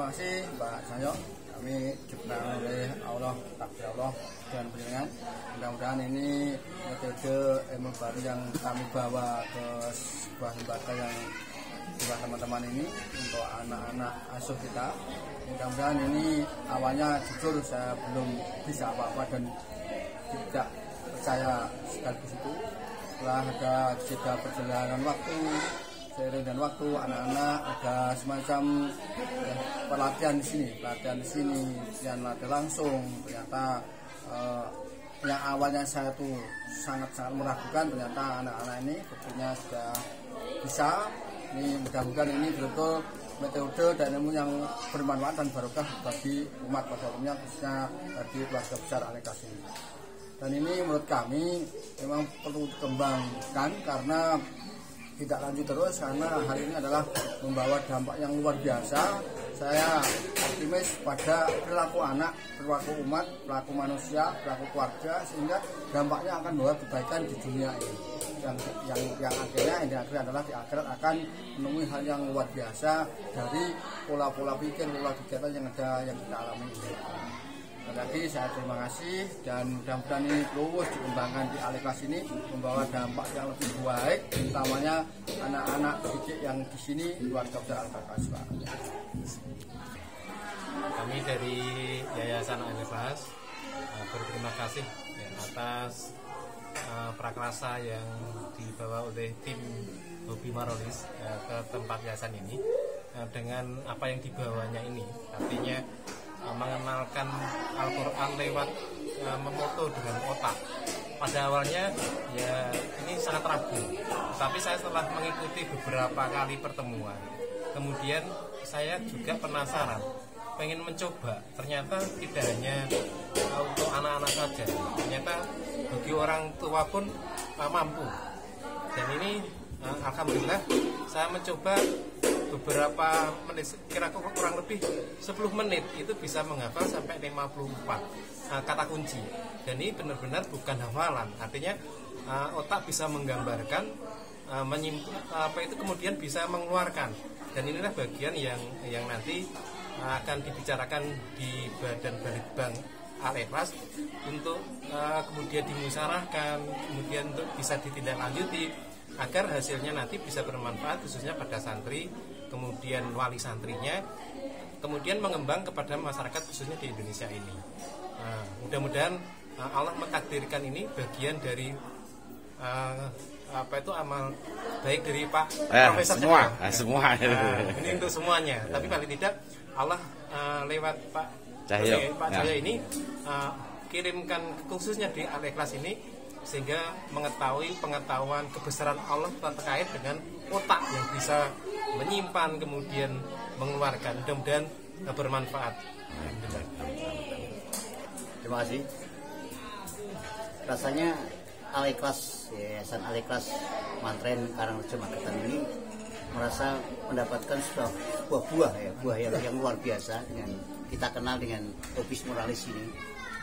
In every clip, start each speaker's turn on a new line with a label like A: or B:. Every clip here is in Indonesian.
A: Terima kasih Pak Cahyo. Kami diberikan oleh Allah, takdir Allah dan penjenengan. Mudah-mudahan ini metode ilmu baru yang kami bawa ke sebuah lembaga yang buat teman-teman ini untuk anak-anak asuh kita. Mudah-mudahan ini awalnya jujur saya belum bisa apa-apa dan tidak percaya sekaligus itu. Setelah ada jeda perjalanan waktu, seiring dan waktu, anak-anak ada semacam pelatihan di sini, latihan langsung. Ternyata yang awalnya saya tuh sangat-sangat meragukan, ternyata anak-anak ini buktinya sudah bisa. Ini mudah-mudahan ini betul-betul metode dan ilmu yang bermanfaat dan barokah bagi umat pada umumnya, khususnya bagi keluarga besar Al-Ikhlas ini. Dan ini menurut kami memang perlu dikembangkan karena tidak lanjut terus, karena hari ini adalah membawa dampak yang luar biasa. Saya optimis pada perilaku anak, perilaku umat, perilaku manusia, perilaku keluarga, sehingga dampaknya akan membawa kebaikan di dunia ini. Yang akhirnya adalah di akhirat akan menemui hal yang luar biasa dari pola-pola pikir, pola kegiatan yang kita alami ini. Lagi saya terima kasih dan mudah-mudahan ini terus dikembangkan di Al-Ikhlas ini, membawa dampak yang lebih baik, utamanya anak-anak didik yang di sini keluarga besar Al-Ikhlas.
B: Kami dari Yayasan Al-Ikhlas berterima kasih atas prakarsa yang dibawa oleh tim Hobi Marolis ke tempat yayasan ini dengan apa yang dibawanya ini, artinya mengenalkan Al-Quran lewat memoto dengan otak. Pada awalnya ya ini sangat ragu, tapi saya setelah mengikuti beberapa kali pertemuan, kemudian saya juga penasaran, pengen mencoba. Ternyata tidak hanya untuk anak-anak saja, ternyata bagi orang tua pun mampu. Dan ini alhamdulillah saya mencoba beberapa menit, kira-kira kurang lebih 10 menit itu bisa menghafal sampai 54 kata kunci. Dan ini benar-benar bukan hafalan, artinya otak bisa menggambarkan, itu kemudian bisa mengeluarkan. Dan inilah bagian yang nanti akan dibicarakan di Badan Balitbang Al-Ikhlas untuk kemudian dimusyawarahkan, kemudian untuk bisa ditindaklanjuti agar hasilnya nanti bisa bermanfaat khususnya pada santri, kemudian wali santrinya, kemudian mengembang kepada masyarakat khususnya di Indonesia ini. Mudah-mudahan Allah mentakdirkan ini bagian dari amal baik dari Pak Profesor
C: semua.
B: Ini untuk semuanya. Tapi paling tidak Allah lewat Pak Cahyo ini kirimkan khususnya di Al-Ikhlas ini, sehingga mengetahui pengetahuan kebesaran Allah terkait dengan otak yang bisa menyimpan kemudian mengeluarkan. Mudah-mudahan bermanfaat.
D: Terima kasih. Rasanya Al-Ikhlas, Yayasan Al-Ikhlas Mantren Karangrejo Magetan ini merasa mendapatkan sebuah buah yang luar biasa dengan kita kenal dengan Obis Moralis ini.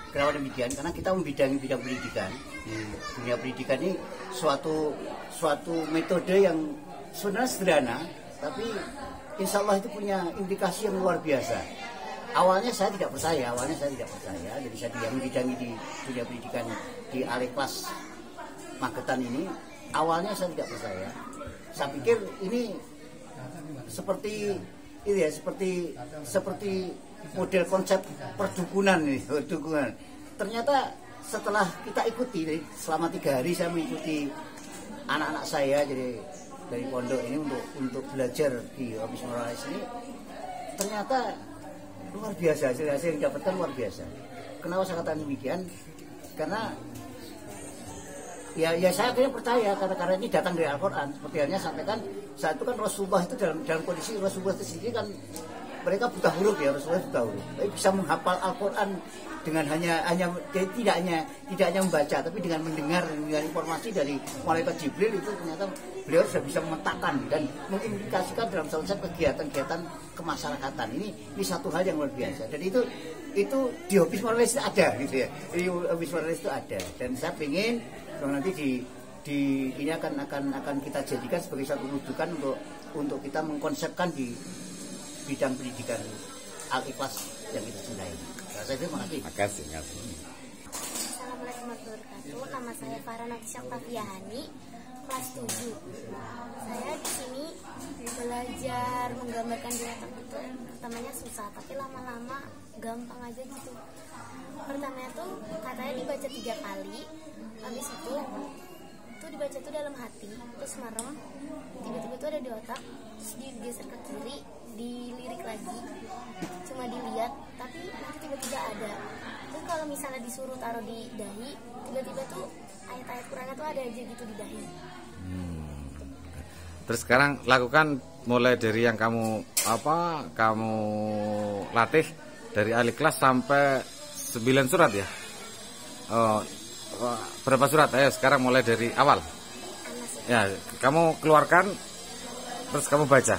D: Kenapa demikian? Karena kita membidangi bidang pendidikan. Di dunia pendidikan ini suatu metode yang sebenarnya sederhana, tapi insya Allah itu punya implikasi yang luar biasa. Awalnya saya tidak percaya, jadi saya membidangi di dunia pendidikan di Al-Ikhlas Magetan ini. Awalnya saya tidak percaya. Saya pikir ini seperti model konsep perdukunan ini, Ternyata setelah kita ikuti, selama 3 hari saya mengikuti anak-anak saya jadi dari pondok ini untuk belajar di Obis Moralis ini, ternyata luar biasa, hasil yang didapatkan luar biasa. Kenapa saya katakan demikian? Karena ya saya akhirnya percaya karena ini datang dari Al-Quran. Seperti halnya sampaikan saat itu kan Rasulullah itu dalam kondisi Rasulullah itu sendiri kan mereka buta huruf ya, Rasulullah buta huruf. Tapi bisa menghafal Al-Quran dengan hanya tidak hanya membaca, tapi dengan mendengar informasi dari malaikat Jibril, itu ternyata beliau sudah bisa memetakan dan mengimplikasikan dalam konsep kegiatan-kegiatan kemasyarakatan. Ini satu hal yang luar biasa. Dan itu di Obis Moralis itu ada gitu ya. Di Obis Moralis itu ada. Dan saya ingin nanti ini akan kita jadikan sebagai satu rujukan untuk kita mengkonsepkan di bidang pendidikan Al-Ikhlas yang kita cintai. Saya terima kasih.
C: Makasih.
E: Assalamualaikum warahmatullahi wabarakatuh. Nama saya Farah Natisha Oktaviani, kelas 7. Saya di sini belajar menggambarkan di otak itu pertamanya susah, tapi lama-lama gampang aja gitu. Pertamanya tuh katanya dibaca 3 kali, habis itu dibaca tuh dalam hati, terus merem, tiba-tiba tuh ada di otak, terus digeser ke kiri, dilirik lagi, cuma dilihat, tapi nanti tiba-tiba ada. Terus kalau misalnya disuruh taruh di dahi, tiba-tiba tuh ayat-ayat Qurannya tuh ada aja gitu di dahi.
C: Terus sekarang lakukan mulai dari yang kamu latih dari Al-Ikhlas sampai 9 surat ya. Berapa surat? Ayo sekarang mulai dari awal. Ya, kamu keluarkan terus kamu baca.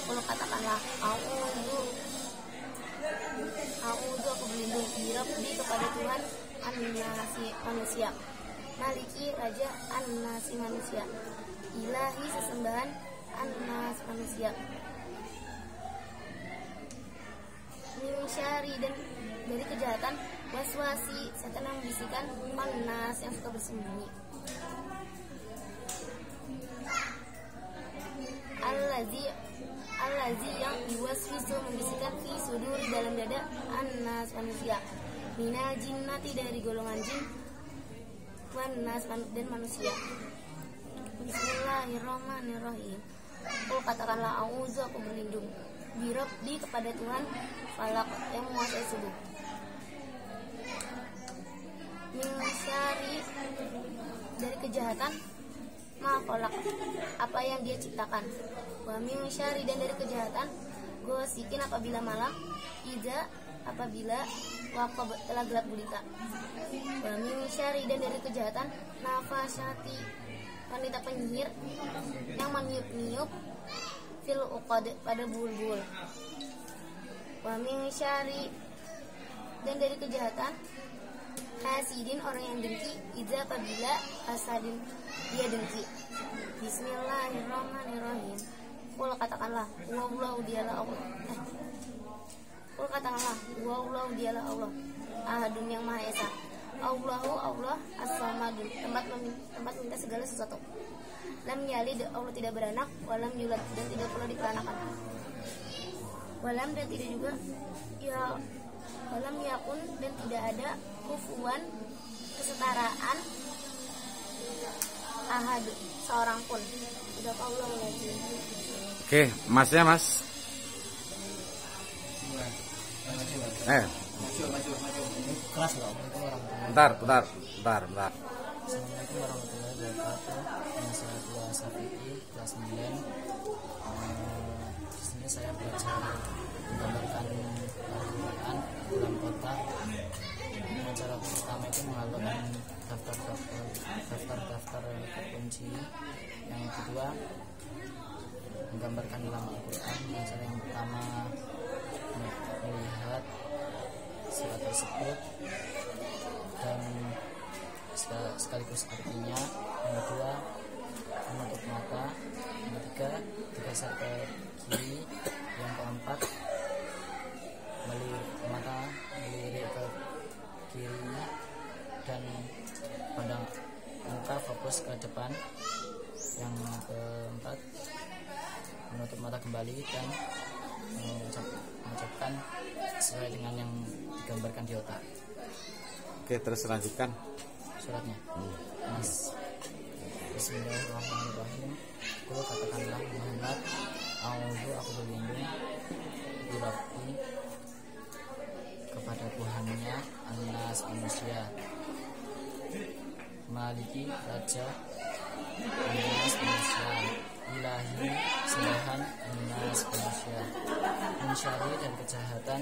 E: Kalau katakanlah a'udzu aku berlindung di kepada Tuhan an-nasi manusia, maliki raja an-nasi manusia, ilahi sesembahan an-nas manusia, min syarri dan dari kejahatan waswasi setan yang membisikkan an-nas yang suka bersembunyi, Allazi yang yuwaswisu membisikkan fi suduri dalam dada an-nas manusia, minal jinnati dari golongan jin, wan nas dan manusia. Bismillahirrahmanirrahim. Katakanlah auzu aku berlindung di kepada Tuhan falak yang menguasai subuh, min syarri dari kejahatan ma khalaq apa yang dia ciptakan, wa min syarri dan dari kejahatan gosikin apabila malam, iza apabila waqab telah gelap gulita, wa min syarri dan dari kejahatan nafasyati wanita penyihir yang meniup-niup fil uqad pada bulbul, wa min syarri dan dari kejahatan hasidin orang yang dengki, iza apabila hasadin dia dengki. Bismillahirrahmanirrahim. Qul katakanlah wallahu dialah Allah. Qul katakanlah wallahu dialah Allah, ahadun yang maha esa, Allahu Allah as-samadun tempat minta segala sesuatu, lam yalid Allah tidak beranak, walam yulad dan tidak pula diperanakan, walam dan tidak juga ya walam yakun dan tidak ada kufuwan kesetaraan ahad seorang pun. Tidak Allah lagi.
C: Oke, masnya mas.
D: Kelas loh.
C: Bentar.
F: Assalamualaikum warahmatullahi wabarakatuh. Nama saya Tua Safi'i, kelas 9. Di sini saya belajar menggambarkan Al-Quran dalam kotak. Cara pertama itu mengalurkan daftar kunci. Yang kedua menggambarkan dalam Al-Quran. Cara yang pertama melihat surat tersebut dan sekaligus artinya. Yang kedua menutup mata. Yang ketiga digeser ke kiri. Yang keempat melirik ke kiri dan pandang muka fokus ke depan. Yang keempat menutup mata kembali dan mengucapkan sesuai dengan yang digambarkan di otak.
C: Oke, terus lanjutkan
F: suratnya. Bismillahirrahmanirrahim. Qul katakanlah Muhammad, a'udzu aku berlindung birabbi kepada Tuhannya an-nas manusia, maliki raja an-nas manusia, ilahi sembahan an-nas manusia, min syarri dan kejahatan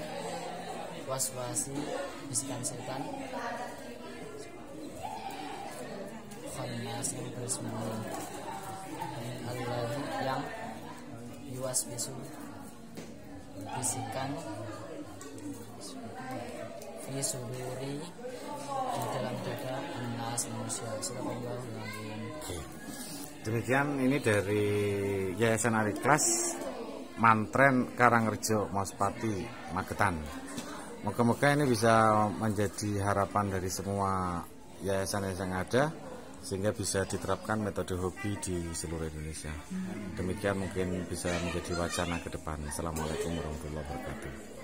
F: waswasi bisikan setan, khannas yang bersembunyi, alladzi yang yuwaswisu bisikan fi suduri di dalam dada an-nas manusia. Subhanallah.
C: demikian ini dari Yayasan Aliklas Mantren Karangrejo Mospati Magetan. Moga-moga ini bisa menjadi harapan dari semua yayasan-yayasan yang ada, sehingga bisa diterapkan metode hobi di seluruh Indonesia. Demikian mungkin bisa menjadi wacana ke depan. Assalamualaikum warahmatullahi wabarakatuh.